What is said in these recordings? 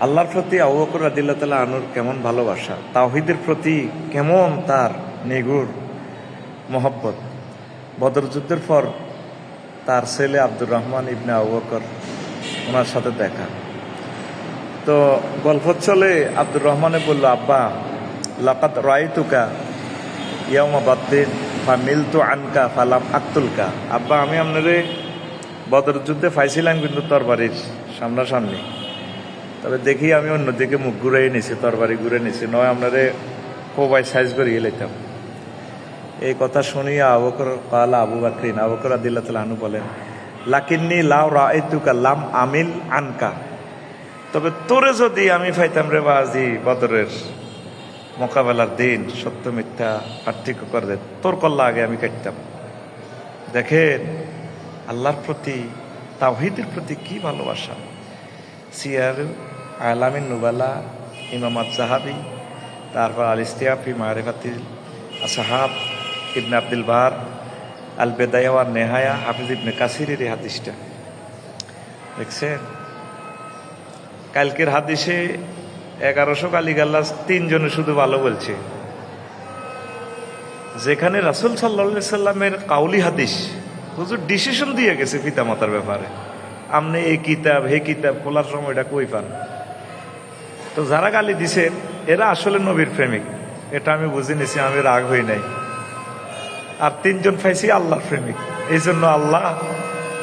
আল্লাহর প্রতি আবু বকর রাদিয়াল্লাহু তাআলা আনহুর কেমন ভালোবাসা, তাওহীদের প্রতি কেমন তার নিগুড় মহব্বত। বদর যুদ্ধের পর তার ছেলে আব্দুর রহমান ইবনে আবু বকর ওনার সাথে দেখা, তো গল্প চলে। আব্দুর রহমানে বলল, আব্বা লাকাদ রাআইতুকা ইয়াওমা বাদরিন ফামিলতু আনকা ফালাম আক্তুলকা। আব্বা, আমি আপনারে বদর যুদ্ধে পাইছিলাম কিন্তু তরবারির সামনাসামনি, তবে দেখি আমি অন্যদিকে মুখ ঘুরে নিছি, তরবারি ঘুরে নিছি, নয় আপনারে কোবাই সাইজ করে গেলাম। এই কথা শুনিয়া আবু বকর কালা আবু বকরিন, আবু বকর রাদিয়াল্লাহু তাআলা আনহু বলেন, লাকিন্নী লাউ রাআইতুকা লাম আমিল আনকা। তবে তোরে যদি আমি পাইতাম রে বাজি বদরের মোকাবেলার দিন, সত্য মিথ্যা পার্থক্য করে তোর কল্লা আগে আমি কাটতাম। দেখেন আল্লাহর প্রতি, তাওহীদের প্রতি কি ভালোবাসা। সিয়ার আলামিন নুবালা, ইমাম আয-যাহাবী, তারপর আল ইসতিয়াব ফি মারিফাতিল আসহাব, ইবনে আব্দুল বার, আল বেদায়া ওয়ান নেহায়া, হাফিজ ইবনে কাসিরের এই হাদিসটা দেখছেন। কালকের হাদিসে 1100 গালিগাল্লাজ 3 জনে শুধু ভালো বলছে, যেখানে রাসূল সাল্লাল্লাহু আলাইহি সাল্লামের কাউলি হাদিস, হুজুর ডিসিশন দিয়ে গেছে পিতামাতার ব্যাপারে, আপনি এই কিতাব হে কিতাব খোলার সময়টা কই পান। তো যারা গালি দিছেন এরা আসলে নবীর প্রেমিক, এটা আমি বুঝে নিছি, আমি রাগ হই নাই। আর 3 জন পাইছি আল্লাহর প্রেমিক। এই জন্য আল্লাহ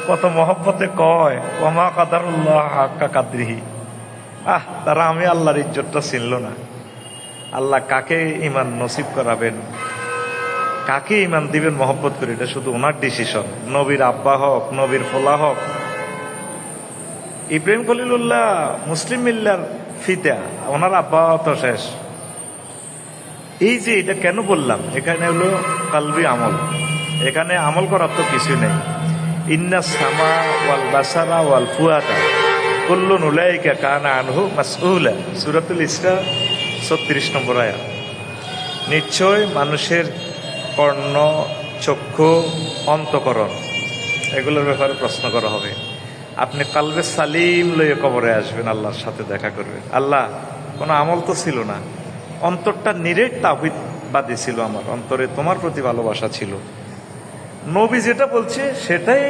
কত মহব্বতে কয়, ওমা কাদারুল্লাহ হাক্কা কাদরিহি। তারা আমি আল্লাহর ইজ্জতটা চিনল না। আল্লাহ কাকে ইমান নসিব করাবেন, কাকে ইমান দিবেন মহব্বত করে, এটা শুধু ওনার ডিসিশন। নবীর আব্বা হোক, নবীর ফোলা হোক, ইব্রাহিম খলিলুল্লাহ মুসলিম মিল্লার ফিতা, ওনার আব্বা তো শেষ। এই যে এটা কেন বললাম, এখানে হলো কালবি আমল, এখানে আমল করার তো কিছু নেই। ইন্না সামা ওয়াল বাসারা ওয়াল ফুয়াদা কুল্লুন উলাইকা কানা আনহু মাসউলা, সূরাতুল ইসরা 36 নম্বর আয়াত। নিশ্চয় মানুষের কর্ণ, চক্ষু, অন্তঃকরণ এগুলোর ব্যাপারে প্রশ্ন করা হবে। আপনি কালবে সালিম লইয়ে কবরে আসবেন, আল্লাহর সাথে দেখা করবেন। আল্লাহ কোনো আমল তো ছিল না, অন্তরটা নিরেট তাওহীদবাদী ছিল, আমার অন্তরে তোমার প্রতি ভালোবাসা ছিল। নবী যেটা বলছে সেটাই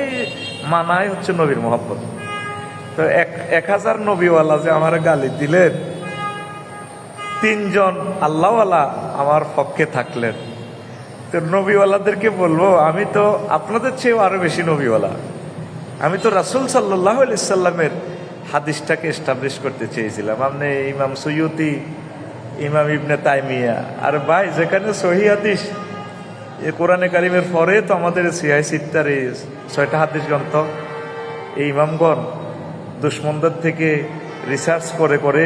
মানায় হচ্ছে নবীর মহব্বত। তো 1000 নবীওয়ালা যে আমার গালি দিলেন, 3 জন আল্লাহওয়ালা আমার পক্ষে থাকলেন, তো নবীওয়ালাদেরকে বলবো, আমি তো আপনাদের চেয়েও আরো বেশি নবীওয়ালা। আমি তো রাসূল সাল্লাল্লাহু আলাইহি সাল্লামের হাদিসটাকে এস্টাবলিশ করতে চেয়েছিলাম। আপনি ইমাম সুয়ুতি, ইমাম ইবনে তাইমিয়া, আর ভাই যেখানে সহিহ হাদিস, এ কোরআনে কারিমের পরে তো আমাদের সিয়াহ সিত্তার এই 6টা হাদিস গ্রন্থ, এই ইমামগণ দুশ্মনদের থেকে রিসার্চ করে করে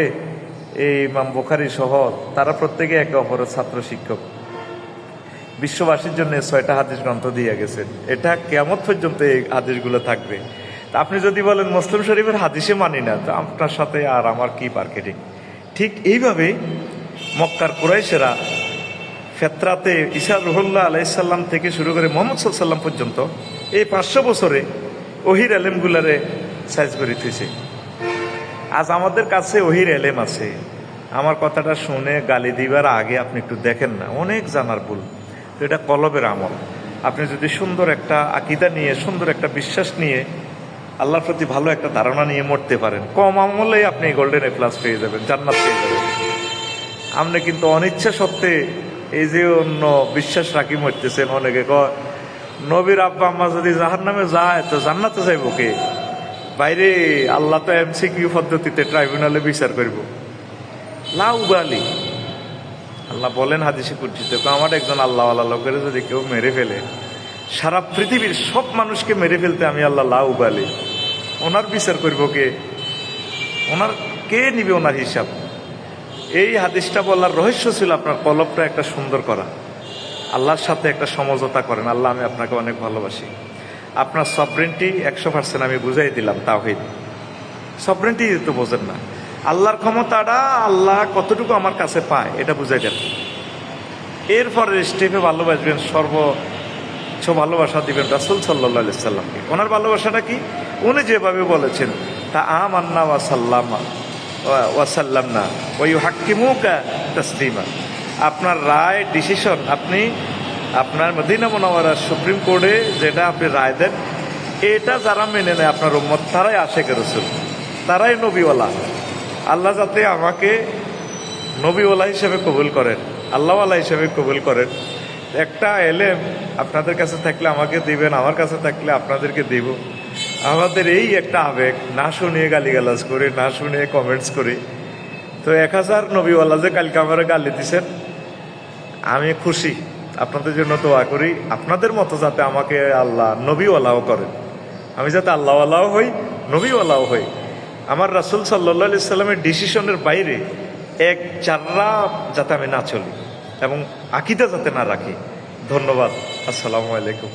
এই ইমাম বুখারী সহ তারা প্রত্যেকে একে অপরের ছাত্র শিক্ষক, বিশ্ববাসীর জন্য 6টা হাদিস গ্রন্থ দিয়ে গেছেন। এটা কিয়ামত পর্যন্ত এই হাদিসগুলো থাকবে। তা আপনি যদি বলেন মুসলিম শরীফের হাদিসে মানি না, তো আপনার সাথে আর আমার কি মার্কেটিং। ঠিক এইভাবে মক্কার কুরাইশেরা ফেতরাতে ঈসা রুহুল্লাহ আলাইহিস সালাম থেকে শুরু করে মুহাম্মদ সাল্লাল্লাহু আলাইহি সাল্লাম পর্যন্ত এই 500 বছরে ওহির এলেমগুলারে সাইজ করে থুইছে। আজ আমাদের কাছে ওহির এলেম আছে, আমার কথাটা শুনে গালি দিবার আগে আপনি একটু দেখেন না, অনেক জানার ভুল। তো এটা কলবের আমল। আপনি যদি সুন্দর একটা আকীদা নিয়ে, সুন্দর একটা বিশ্বাস নিয়ে, আল্লাহর প্রতি ভালো একটা ধারণা নিয়ে মরতে পারেন, কম আমলেই আপনি গোল্ডেন এ প্লাস পেয়ে যাবেন, জান্নাত পেয়ে যাবেন। আপনি কিন্তু অনিচ্ছা সত্ত্বে এই যে অন্য বিশ্বাস রাখি মরতেছেন। অনেকে কয় নবীর আব্বা আম্মা যদি জাহান্নামে যায় তো জান্নাতে যাইব কে? বাইরে আল্লাহ তো MCQ পদ্ধতিতে ট্রাইব্যুনালে বিচার করব। লাউবালি আল্লাহ বলেন হাদিসে কুদসিতে, আমার একজন আল্লাহওয়ালা লোকের যদি কেউ মেরে ফেলে, সারা পৃথিবীর সব মানুষকে মেরে ফেলতে আমি আল্লাহ লাউবালি, ওনার বিচার করব কে? ওনার কে নিবে ওনার হিসাব? এই হাদিসটা বলার রহস্য ছিল আপনার কলবটা একটা সুন্দর করা, আল্লাহর সাথে একটা সমঝোতা করেন। আল্লাহ আমি আপনাকে অনেক ভালোবাসি, আপনার সভরেন্টি 100% আমি বুঝাই দিলাম। তাওহীদ সভরেন্টি তো বোঝেন না, আল্লাহর ক্ষমতাটা আল্লাহ কতটুকু আমার কাছে পায় এটা বুঝাই দেন। এরপরে স্টেপে ভালোবাসবেন, সর্বোচ্চ ভালোবাসা দিবেন রাসূল সাল্লাল্লাহু আলাইহি সাল্লামকে। ওনার ভালোবাসাটা কি? উনি যেভাবে বলেছেন তা আমান্না ওয়া সাল্লামা, ওয়াসাল্লাম না ওই হাক্কিমুকা তাসলিমা। আপনার রায় ডিসিশন আপনি আপনার মদিনা মুনাওয়ারার সুপ্রিম কোর্টে যেটা আপনি রায় দেন, এটা যারা মেনে নেয় আপনার উম্মত, তারাই আশেকে রসুল, তারাই নবীওয়ালা। আল্লাহ যাতে আমাকে নবীওয়ালা হিসেবে কবুল করেন, আল্লাহওয়ালা হিসেবে কবুল করেন। একটা এলেম আপনাদের কাছে থাকলে আমাকে দিবেন, আমার কাছে থাকলে আপনাদেরকে দিব। আমাদের এই একটা আবেগ, না শুনিয়ে গালিগালাজ করি, না শুনিয়ে কমেন্টস করি। তো 1000 নবীওয়ালা যে কালকে আমার গালি দিছেন, আমি খুশি। আপনাদের জন্য দোয়া করি আপনাদের মতো যাতে আমাকে আল্লাহ নবীওয়ালাও করেন, আমি যাতে আল্লাহওয়ালাও হই, নবীওয়ালাও হই। আমার রাসূল সাল্লাল্লাহু আলাইহি সাল্লামের ডিসিশনের বাইরে এক চাররা যাতে আমি না চলি এবং আকীদা যাতে না রাখি। ধন্যবাদ। আসসালামু আলাইকুম।